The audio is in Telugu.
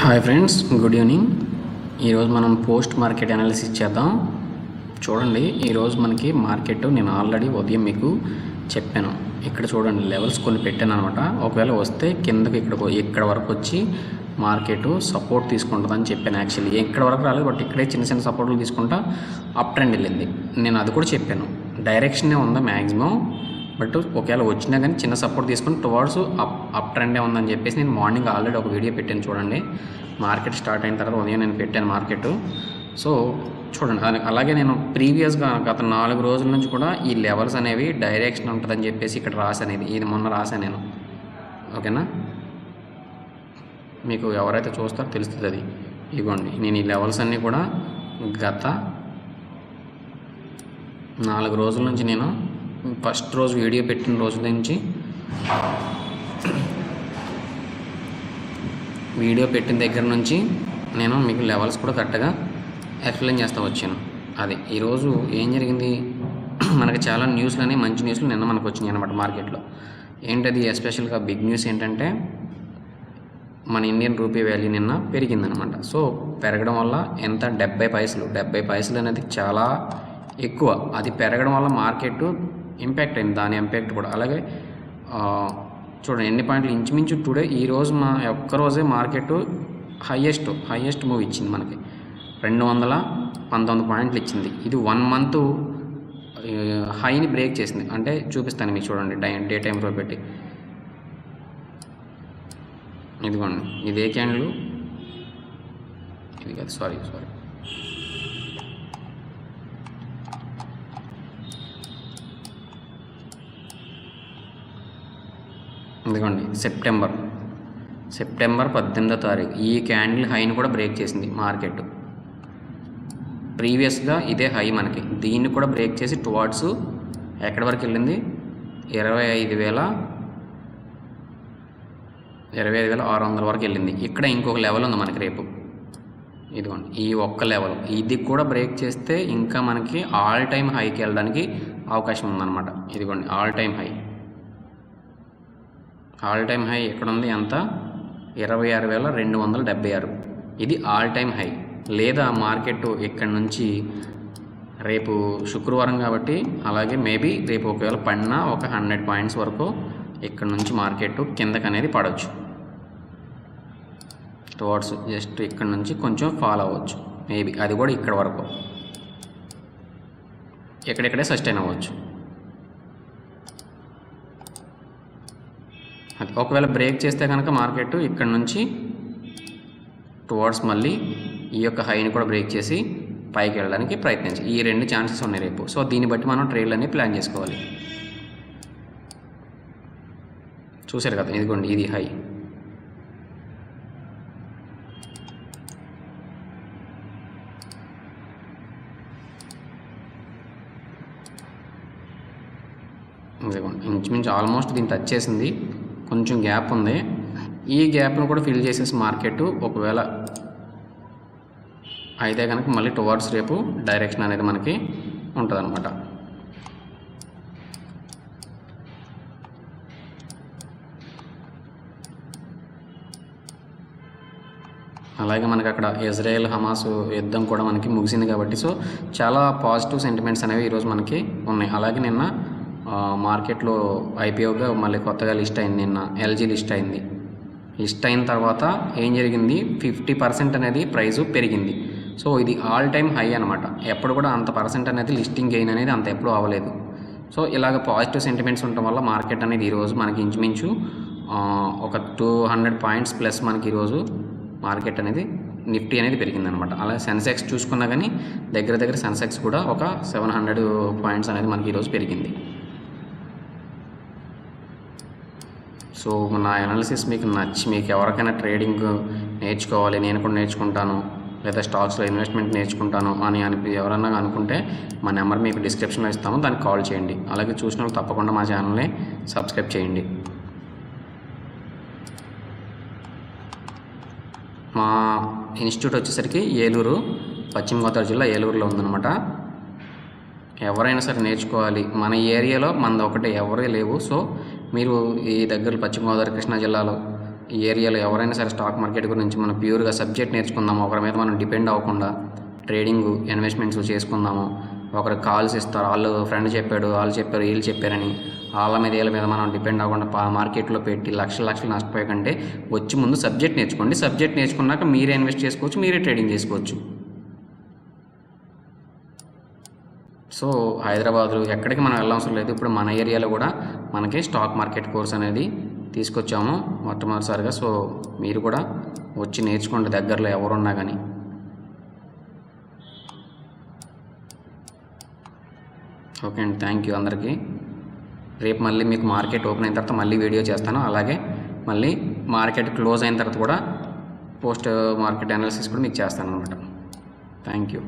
Hi friends, good evening. ఈరోజు మనం పోస్ట్ మార్కెట్ అనాలిసిస్ చేద్దాం. చూడండి, ఈరోజు మనకి మార్కెట్ నేను ఆల్రెడీ ఉదయం మీకు చెప్పాను. ఇక్కడ చూడండి, లెవెల్స్ కొన్ని పెట్టాను అనమాట. ఒకవేళ వస్తే కిందకి ఇక్కడ వరకు వచ్చి మార్కెట్ సపోర్ట్ తీసుకుంటుందని చెప్పాను. యాక్చువల్లీ ఇక్కడ వరకు రాలేదు, బట్ ఇక్కడే చిన్న చిన్న సపోర్ట్లు తీసుకుంటా అప్ ట్రెండ్ వెళ్ళింది. నేను అది కూడా చెప్పాను. డైరెక్షనే ఉందా మ్యాక్సిమం, బట్ ఒకవేళ వచ్చినా కానీ చిన్న సపోర్ట్ తీసుకుని టువర్డ్స్ అప్ ట్రెండే ఉందని చెప్పేసి నేను మార్నింగ్ ఆల్రెడీ ఒక వీడియో పెట్టాను. చూడండి, మార్కెట్ స్టార్ట్ అయిన తర్వాత ఉదయం నేను పెట్టాను మార్కెట్. సో చూడండి, అలాగే నేను ప్రీవియస్గా గత 4 రోజుల నుంచి కూడా ఈ లెవెల్స్ అనేవి డైరెక్షన్ ఉంటుందని చెప్పేసి ఇక్కడ రాసాను. ఇది మొన్న రాశాను నేను. ఓకేనా, మీకు ఎవరైతే చూస్తారో తెలుస్తుంది అది. ఇదిగోండి, నేను ఈ లెవెల్స్ అన్నీ కూడా గత 4 రోజుల నుంచి నేను ఫస్ట్ రోజు వీడియో పెట్టిన రోజు నుంచి వీడియో పెట్టిన దగ్గర నుంచి నేను మీకు లెవెల్స్ కూడా కరెక్ట్గా ఎక్స్ప్లెయిన్ చేస్తూ వచ్చాను. అది ఈరోజు ఏం జరిగింది, మనకి చాలా న్యూస్లని మంచి న్యూస్లు నిన్న మనకు వచ్చినాయి అనమాట మార్కెట్లో. ఏంటది, ఎస్పెషల్గా బిగ్ న్యూస్ ఏంటంటే మన ఇండియన్ రూపీ వాల్యూ నిన్న పెరిగిందనమాట. సో పెరగడం వల్ల ఎంత 70 పైసలు అనేది చాలా ఎక్కువ. అది పెరగడం వల్ల మార్కెట్ ఇంపాక్ట్ అయింది, దాని ఇంపాక్ట్ కూడా. అలాగే చూడండి, ఎన్ని పాయింట్లు ఇంచుమించు టుడే ఈరోజు ఒక్కరోజే మార్కెట్ హయ్యెస్ట్ మూవ్ ఇచ్చింది మనకి. 219 పాయింట్లు ఇచ్చింది. ఇది 1 మంత్ హైని బ్రేక్ చేసింది. అంటే చూపిస్తాను మీకు, చూడండి డే టైంలో పెట్టి. ఇదిగోండి, ఇదే క్యాండిల్, ఇది కాదు, సారీ ఇదిగోండి, సెప్టెంబర్ 18వ తారీఖు ఈ క్యాండిల్ హైని కూడా బ్రేక్ చేసింది మార్కెట్. ప్రీవియస్గా ఇదే హై మనకి, దీన్ని కూడా బ్రేక్ చేసి టువార్డ్స్ ఎక్కడి వరకు వెళ్ళింది, 25,600 వరకు వెళ్ళింది. ఇక్కడ ఇంకొక లెవెల్ ఉంది మనకి రేపు. ఇదిగోండి, ఈ ఒక్క లెవెల్, ఇది కూడా బ్రేక్ చేస్తే ఇంకా మనకి ఆల్ టైమ్ హైకి వెళ్ళడానికి అవకాశం ఉందన్నమాట. ఇదిగోండి, ఆల్ టైమ్ హై ఎక్కడ ఉంది, ఎంత, 26,276. ఇది ఆల్ టైమ్ హై. లేదా మార్కెట్ ఇక్కడ నుంచి రేపు శుక్రవారం కాబట్టి, అలాగే మేబీ రేపు ఒకవేళ పడినా ఒక 100 పాయింట్స్ వరకు ఇక్కడ నుంచి మార్కెట్ కిందకి అనేది పడవచ్చు. టువర్డ్స్ జస్ట్ ఇక్కడ నుంచి కొంచెం ఫాలో అవ్వచ్చు మేబీ. అది కూడా ఇక్కడ వరకు ఎక్కడెక్కడే సస్టైన్ అవ్వచ్చు. అది ఒకవేళ బ్రేక్ చేస్తే కనుక మార్కెట్ ఇక్కడ నుంచి టువర్డ్స్ మళ్ళీ ఈ యొక్క హైని కూడా బ్రేక్ చేసి పైకి వెళ్ళడానికి ప్రయత్నించి, ఈ 2 ఛాన్సెస్ ఉన్నాయి రేపు. సో దీన్ని బట్టి మనం ట్రేడ్లన్నీ ప్లాన్ చేసుకోవాలి. చూసారు కదా, ఇదిగోండి, ఇది హై. ఇదిగోండి, ఇంచుమించు ఆల్మోస్ట్ దీన్ని టచ్ చేసింది, కొంచెం గ్యాప్ ఉంది. ఈ గ్యాప్ను కూడా ఫిల్ చేసేసి మార్కెట్ ఒకవేళ అయితే కనుక మళ్ళీ టువర్డ్స్ రేపు డైరెక్షన్ అనేది మనకి ఉంటుంది అనమాట. అలాగే మనకి అక్కడ ఇజ్రాయెల్ హమాస్ యుద్ధం కూడా మనకి ముగిసింది కాబట్టి, సో చాలా పాజిటివ్ సెంటిమెంట్స్ అనేవి ఈరోజు మనకి ఉన్నాయి. అలాగే నిన్న మార్కెట్లో ఐపీఓగా మళ్ళీ కొత్తగా లిస్ట్ అయింది. నిన్న ఎల్జీ లిస్ట్ అయింది. లిస్ట్ అయిన తర్వాత ఏం జరిగింది, 50% అనేది ప్రైజు పెరిగింది. సో ఇది ఆల్ టైమ్ హై అనమాట. ఎప్పుడు కూడా అంత పర్సెంట్ అనేది లిస్టింగ్ గెయిన్ అనేది అంత ఎప్పుడూ అవ్వలేదు. సో ఇలాగ పాజిటివ్ సెంటిమెంట్స్ ఉండటం వల్ల మార్కెట్ అనేది ఈరోజు మనకి ఇంచుమించు ఒక 200 పాయింట్స్ ప్లస్ మనకి ఈరోజు మార్కెట్ అనేది నిఫ్టీ అనేది పెరిగిందనమాట. అలాగే సెన్సెక్స్ చూసుకున్నా కానీ దగ్గర సెన్సెక్స్ కూడా ఒక 700 పాయింట్స్ అనేది మనకి ఈరోజు పెరిగింది. సో నా అనాలిసిస్ మీకు నచ్చి, మీకు ఎవరికైనా ట్రేడింగ్ నేర్చుకోవాలి, నేను కూడా నేర్చుకుంటాను, లేదా స్టాక్స్లో ఇన్వెస్ట్మెంట్ నేర్చుకుంటాను అని ఎవరన్నా అనుకుంటే మా నెంబర్ మీకు డిస్క్రిప్షన్లో ఇస్తాము, దానికి కాల్ చేయండి. అలాగే చూసిన వాళ్ళు తప్పకుండా మా ఛానల్ని సబ్స్క్రైబ్ చేయండి. మా ఇన్స్టిట్యూట్ వచ్చేసరికి ఏలూరు, పశ్చిమ గోదావరి జిల్లా ఏలూరులో ఉందన్నమాట. ఎవరైనా సరే నేర్చుకోవాలి, మన ఏరియాలో మనది ఒకటే, ఎవరే లేవు. సో మీరు ఈ దగ్గర పశ్చిమ గోదావరి కృష్ణా జిల్లాలో ఈ ఏరియాలో ఎవరైనా సరే స్టాక్ మార్కెట్ గురించి మనం ప్యూర్గా సబ్జెక్ట్ నేర్చుకుందాము, ఒకరి మీద మనం డిపెండ్ అవ్వకుండా ట్రేడింగ్ ఇన్వెస్ట్మెంట్స్ చేసుకుందాము. ఒకరికి కాల్స్ ఇస్తారు, వాళ్ళు ఫ్రెండ్ చెప్పాడు, వాళ్ళు చెప్పారు, వీళ్ళు చెప్పారని వాళ్ళ మీద వీళ్ళ మీద మనం డిపెండ్ అవ్వకుండా మార్కెట్లో పెట్టి లక్షలు నష్టపోయే కంటే వచ్చి ముందు సబ్జెక్ట్ నేర్చుకోండి. సబ్జెక్ట్ నేర్చుకున్నాక మీరే ఇన్వెస్ట్ చేసుకోవచ్చు, మీరే ట్రేడింగ్ చేసుకోవచ్చు. సో హైదరాబాదు ఎక్కడికి మనం వెళ్ళవసరం లేదు. ఇప్పుడు మన ఏరియాలో కూడా మనకి స్టాక్ మార్కెట్ కోర్స్ అనేది తీసుకొచ్చాము మొట్టమొదటిసారిగా. సో మీరు కూడా వచ్చి నేర్చుకోండి దగ్గరలో ఎవరున్నా కానీ. ఓకే అండి, థ్యాంక్ యూ అందరికీ. రేపు మళ్ళీ మీకు మార్కెట్ ఓపెన్ అయిన తర్వాత మళ్ళీ వీడియో చేస్తాను. అలాగే మళ్ళీ మార్కెట్ క్లోజ్ అయిన తర్వాత కూడా పోస్ట్ మార్కెట్ అనాలిసిస్ కూడా మీకు చేస్తాను అనమాట. Thank you.